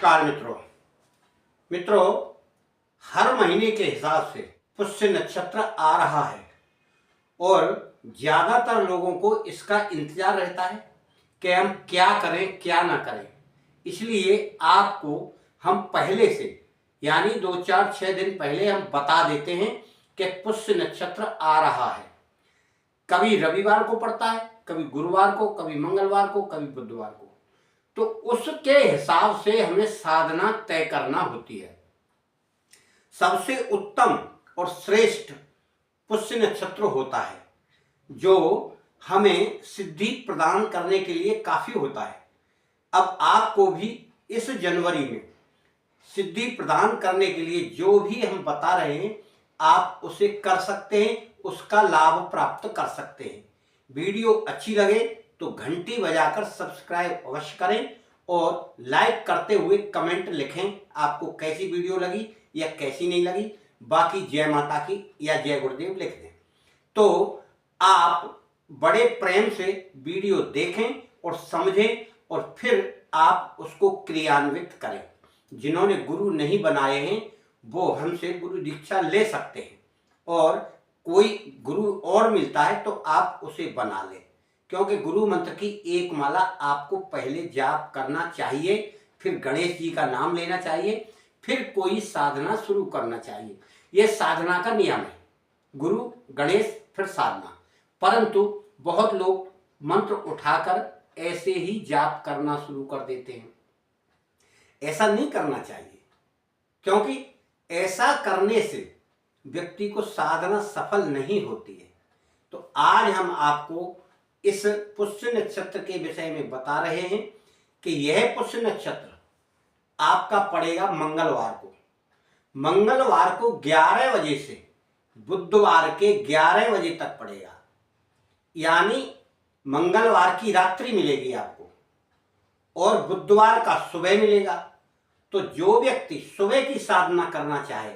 नमस्कार मित्रों, हर महीने के हिसाब से पुष्य नक्षत्र आ रहा है और ज़्यादातर लोगों को इसका इंतजार रहता है कि हम क्या करें क्या ना करें। इसलिए आपको हम पहले से यानी 2-4-6 दिन पहले हम बता देते हैं कि पुष्य नक्षत्र आ रहा है। कभी रविवार को पड़ता है, कभी गुरुवार को, कभी मंगलवार को, कभी बुधवार को। तो उसके हिसाब से हमें साधना तय करना होती है। सबसे उत्तम और श्रेष्ठ पुष्य नक्षत्र होता है जो हमें सिद्धि प्रदान करने के लिए काफी होता है। अब आपको भी इस जनवरी में सिद्धि प्रदान करने के लिए जो भी हम बता रहे हैं आप उसे कर सकते हैं, उसका लाभ प्राप्त कर सकते हैं। वीडियो अच्छी लगे तो घंटी बजाकर सब्सक्राइब अवश्य करें और लाइक करते हुए कमेंट लिखें आपको कैसी वीडियो लगी या कैसी नहीं लगी। बाकी जय माता की या जय गुरुदेव लिख दें। तो आप बड़े प्रेम से वीडियो देखें और समझें और फिर आप उसको क्रियान्वित करें। जिन्होंने गुरु नहीं बनाए हैं वो हमसे गुरु दीक्षा ले सकते हैं और कोई गुरु और मिलता है तो आप उसे बना लें, क्योंकि गुरु मंत्र की एक माला आपको पहले जाप करना चाहिए, फिर गणेश जी का नाम लेना चाहिए, फिर कोई साधना शुरू करना चाहिए। यह साधना का नियम है, गुरु गणेश फिर साधना। परंतु बहुत लोग मंत्र उठाकर ऐसे ही जाप करना शुरू कर देते हैं। ऐसा नहीं करना चाहिए, क्योंकि ऐसा करने से व्यक्ति को साधना सफल नहीं होती है। तो आज हम आपको इस पुष्य नक्षत्र के विषय में बता रहे हैं कि यह पुष्य नक्षत्र आपका पड़ेगा मंगलवार को। मंगलवार को 11 बजे से बुधवार के 11 बजे तक पड़ेगा, यानी मंगलवार की रात्रि मिलेगी आपको और बुधवार का सुबह मिलेगा। तो जो व्यक्ति सुबह की साधना करना चाहे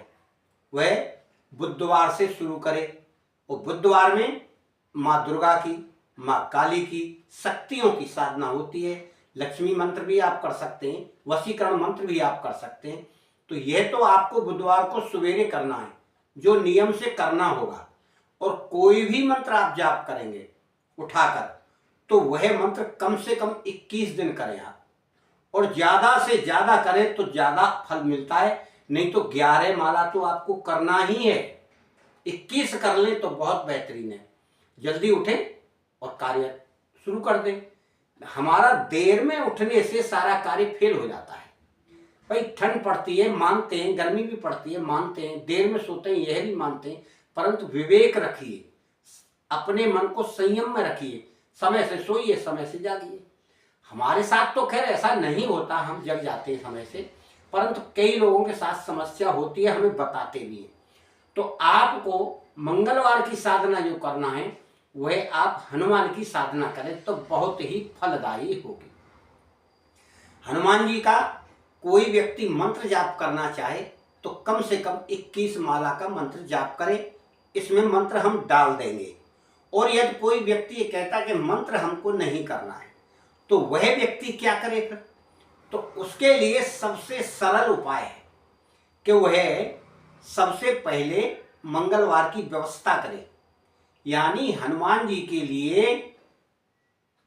वह बुधवार से शुरू करे और बुधवार में माँ दुर्गा की, माँ काली की, शक्तियों की साधना होती है। लक्ष्मी मंत्र भी आप कर सकते हैं, वशीकरण मंत्र भी आप कर सकते हैं। तो यह तो आपको बुधवार को सवेरे करना है, जो नियम से करना होगा। और कोई भी मंत्र आप जाप करेंगे उठाकर तो वह मंत्र कम से कम 21 दिन करें आप, और ज्यादा से ज्यादा करें तो ज्यादा फल मिलता है। नहीं तो 11 माला तो आपको करना ही है, 21 कर लें तो बहुत बेहतरीन है। जल्दी उठें और कार्य शुरू कर दें। हमारा देर में उठने से सारा कार्य फेल हो जाता है। भाई ठंड पड़ती है मानते हैं, गर्मी भी पड़ती है मानते हैं, देर में सोते हैं यह भी मानते हैं, परंतु विवेक रखिए, अपने मन को संयम में रखिए, समय से सोइए समय से जागिए। हमारे साथ तो खैर ऐसा नहीं होता, हम जग जाते हैं समय से, परंतु कई लोगों के साथ समस्या होती है, हमें बताते भी हैं। तो आपको मंगलवार की साधना जो करना है वह आप हनुमान की साधना करें तो बहुत ही फलदायी होगी। हनुमान जी का कोई व्यक्ति मंत्र जाप करना चाहे तो कम से कम 21 माला का मंत्र जाप करें। इसमें मंत्र हम डाल देंगे। और यदि कोई व्यक्ति ये कहता है कि मंत्र हमको नहीं करना है तो वह व्यक्ति क्या करे फिर? तो उसके लिए सबसे सरल उपाय है कि वह सबसे पहले मंगलवार की व्यवस्था करे, यानी हनुमान जी के लिए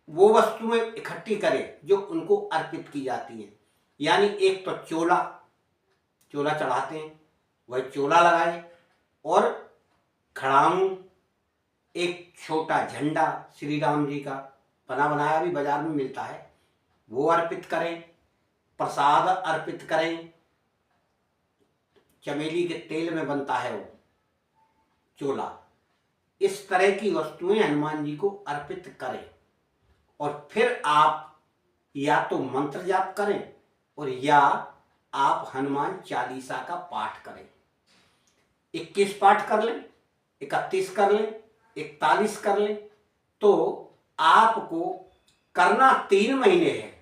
वो वस्तुएं इकट्ठी करें जो उनको अर्पित की जाती हैं। यानी एक तो चोला चढ़ाते हैं, वह चोला लगाए, और खड़ाऊं, एक छोटा झंडा श्री राम जी का बना बनाया भी बाजार में मिलता है वो अर्पित करें, प्रसाद अर्पित करें। चमेली के तेल में बनता है वो चोला। इस तरह की वस्तुएं हनुमान जी को अर्पित करें और फिर आप या तो मंत्र जाप करें और या आप हनुमान चालीसा का पाठ करें। 21 पाठ कर लें, 31 कर लें, 41 कर लें। तो आपको करना 3 महीने है,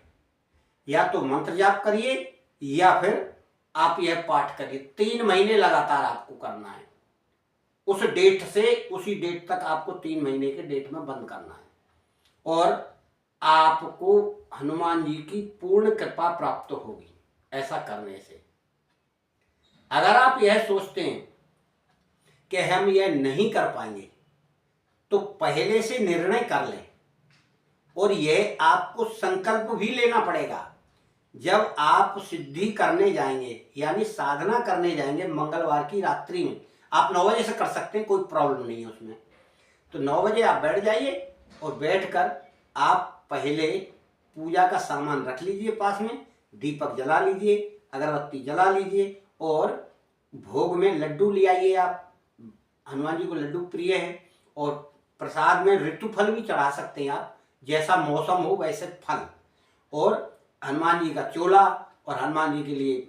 या तो मंत्र जाप करिए या फिर आप यह पाठ करिए। 3 महीने लगातार आपको करना है। उस डेट से उसी डेट तक आपको 3 महीने के डेट में बंद करना है और आपको हनुमान जी की पूर्ण कृपा प्राप्त होगी। ऐसा करने से। अगर आप यह सोचते हैं कि हम यह नहीं कर पाएंगे तो पहले से निर्णय कर लें, और यह आपको संकल्प भी लेना पड़ेगा। जब आप सिद्धि करने जाएंगे यानी साधना करने जाएंगे मंगलवार की रात्रि में, आप 9 बजे से कर सकते हैं, कोई प्रॉब्लम नहीं है उसमें। तो 9 बजे आप बैठ जाइए और बैठकर आप पहले पूजा का सामान रख लीजिए पास में, दीपक जला लीजिए, अगरबत्ती जला लीजिए, और भोग में लड्डू ले आइए। आप हनुमान जी को लड्डू प्रिय है, और प्रसाद में ऋतु फल भी चढ़ा सकते हैं आप, जैसा मौसम हो वैसे फल, और हनुमान जी का चोला, और हनुमान जी के लिए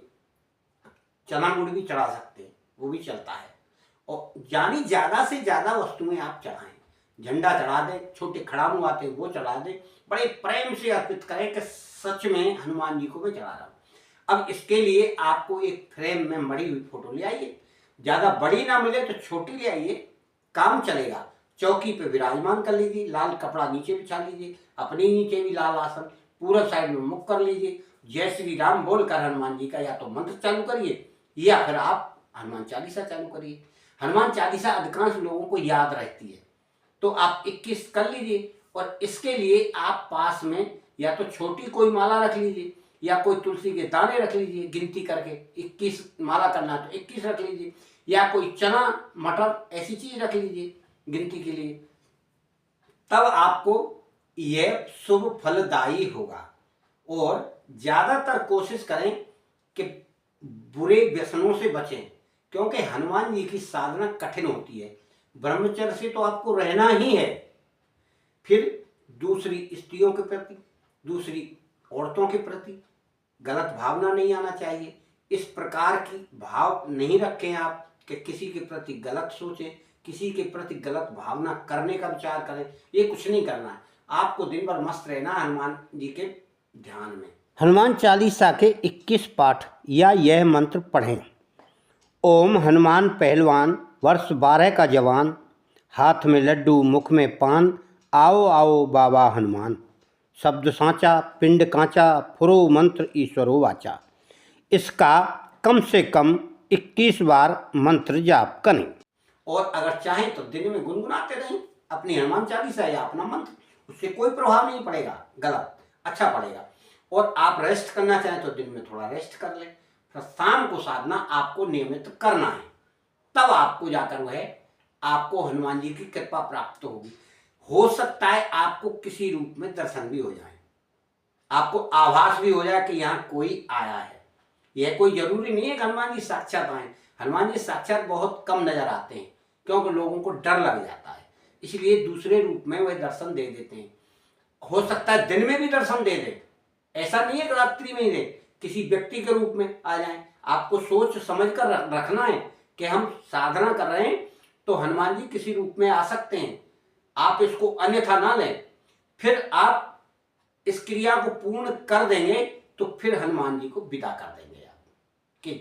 चना गुड़ भी चढ़ा सकते हैं, वो भी चलता है। और यानी ज़्यादा से ज़्यादा वस्तुएं आप चढ़ाएं, झंडा चढ़ा दें, छोटे खड़ामू आते हैं वो चढ़ा दें, बड़े प्रेम से अर्पित करें कि सच में हनुमान जी को मैं चढ़ा रहा हूँ। अब इसके लिए आपको एक फ्रेम में मड़ी हुई फोटो ले आइए, ज़्यादा बड़ी ना मिले तो छोटी ले आइए, काम चलेगा। चौकी पे विराजमान कर लीजिए, लाल कपड़ा नीचे बिछा लीजिए, अपने नीचे भी लाल आसन, पूरब साइड में मुख कर लीजिए, जय श्री राम बोलकर हनुमान जी का या तो मंत्र चालू करिए या फिर आप हनुमान चालीसा चालू करिए। हनुमान चालीसा अधिकांश लोगों को याद रहती है, तो आप 21 कर लीजिए। और इसके लिए आप पास में या तो छोटी कोई माला रख लीजिए या कोई तुलसी के दाने रख लीजिए, गिनती करके 21 माला करना है तो 21 रख लीजिए, या कोई चना मटर ऐसी चीज रख लीजिए गिनती के लिए। तब आपको यह शुभ फलदायी होगा। और ज्यादातर कोशिश करें कि बुरे व्यसनों से बचें, क्योंकि हनुमान जी की साधना कठिन होती है। ब्रह्मचर्य से तो आपको रहना ही है, फिर दूसरी स्त्रियों के प्रति, दूसरी औरतों के प्रति गलत भावना नहीं आना चाहिए। इस प्रकार की भाव नहीं रखें आप कि किसी के प्रति गलत सोचें, किसी के प्रति गलत भावना करने का विचार करें, ये कुछ नहीं करना है। आपको दिन भर मस्त रहना हनुमान जी के ध्यान में। हनुमान चालीसा के 21 पाठ या यह मंत्र पढ़ें। ओम हनुमान पहलवान, वर्ष 12 का जवान, हाथ में लड्डू मुख में पान, आओ आओ बाबा हनुमान। शब्द सांचा पिंड कांचा, फुरो मंत्र ईश्वरो वाचा। इसका कम से कम 21 बार मंत्र जाप करें। और अगर चाहें तो दिन में गुनगुनाते रहें अपनी हनुमान चालीसा या अपना मंत्र, उससे कोई प्रभाव नहीं पड़ेगा, गलत अच्छा पड़ेगा। और आप रेस्ट करना चाहें तो दिन में थोड़ा रेस्ट कर लें, फिर शाम को साधना आपको नियमित करना है, तब आपको जाकर वह आपको हनुमान जी की कृपा प्राप्त होगी। हो सकता है आपको किसी रूप में दर्शन भी हो जाए, आपको आभास भी हो जाए कि यहाँ कोई आया है। यह कोई जरूरी नहीं है कि हनुमान जी साक्षात आए। हनुमान जी साक्षात बहुत कम नजर आते हैं, क्योंकि लोगों को डर लग जाता है, इसलिए दूसरे रूप में वह दर्शन दे देते हैं। हो सकता है दिन में भी दर्शन दे दे, ऐसा नहीं है कि रात्रि में ही दे, किसी व्यक्ति के रूप में आ जाए। आपको सोच समझ कर रखना है कि हम साधना कर रहे हैं तो हनुमान जी किसी रूप में आ सकते हैं, आप इसको अन्यथा ना लें। फिर आप इस क्रिया को पूर्ण कर देंगे तो फिर हनुमान जी को विदा कर देंगे आप कि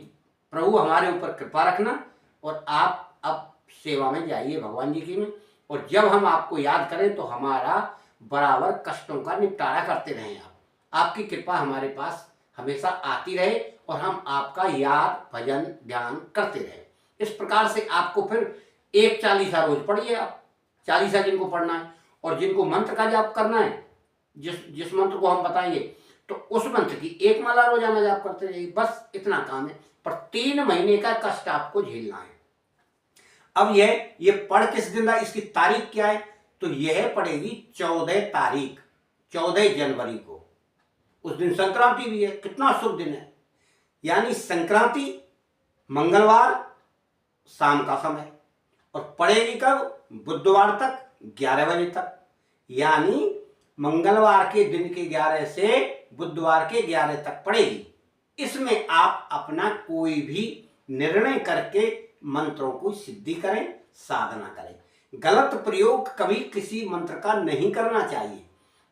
प्रभु हमारे ऊपर कृपा रखना, और आप अब सेवा में जाइए भगवान जी की में। और जब हम आपको याद करें तो हमारा बराबर कष्टों का निपटारा करते रहें। आपकी कृपा हमारे पास हमेशा आती रहे और हम आपका याद भजन ध्यान करते रहे। इस प्रकार से आपको फिर एक चालीसा रोज पढ़िए। आप चालीसा जिनको पढ़ना है और जिनको मंत्र का जाप करना है, जिस मंत्र को हम बताएंगे तो उस मंत्र की एक माला रोजाना जाप करते रहिए, बस इतना काम है। पर 3 महीने का कष्ट आपको झेलना है। अब ये पढ़ किस दिन रहा, इसकी तारीख क्या है, तो यह पड़ेगी 14 तारीख 14 जनवरी को। उस दिन संक्रांति भी है, कितना शुभ दिन है। यानी संक्रांति मंगलवार शाम का समय, और पड़ेगी कब, बुधवार तक 11 बजे तक। यानी मंगलवार के दिन के 11 से बुधवार के 11 तक पड़ेगी। इसमें आप अपना कोई भी निर्णय करके मंत्रों को सिद्धि करें, साधना करें। गलत प्रयोग कभी किसी मंत्र का नहीं करना चाहिए।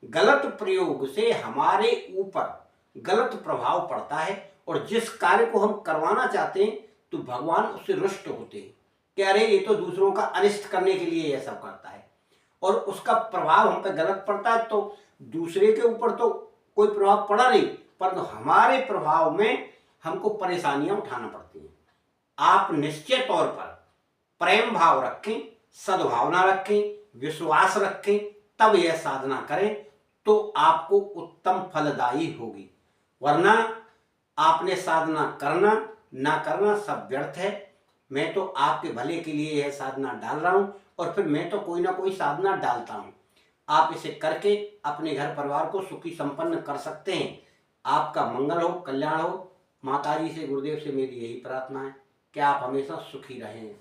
गलत प्रयोग से हमारे ऊपर गलत प्रभाव पड़ता है, और जिस कार्य को हम करवाना चाहते हैं तो भगवान उससे रुष्ट होते हैं कि अरे ये तो दूसरों का अनिष्ट करने के लिए यह सब करता है, और उसका प्रभाव हम पे गलत पड़ता है। तो दूसरे के ऊपर तो कोई प्रभाव पड़ा नहीं, परंतु हमारे प्रभाव में हमको परेशानियां उठाना पड़ती हैं। आप निश्चित तौर पर प्रेम भाव रखें, सद्भावना रखें, विश्वास रखें, तब यह साधना करें तो आपको उत्तम फलदायी होगी। वरना आपने साधना करना ना करना सब व्यर्थ है। मैं तो आपके भले के लिए यह साधना डाल रहा हूं और फिर मैं तो कोई ना कोई साधना डालता हूं। आप इसे करके अपने घर परिवार को सुखी संपन्न कर सकते हैं। आपका मंगल हो, कल्याण हो। माताजी से, गुरुदेव से मेरी यही प्रार्थना है कि आप हमेशा सुखी रहें।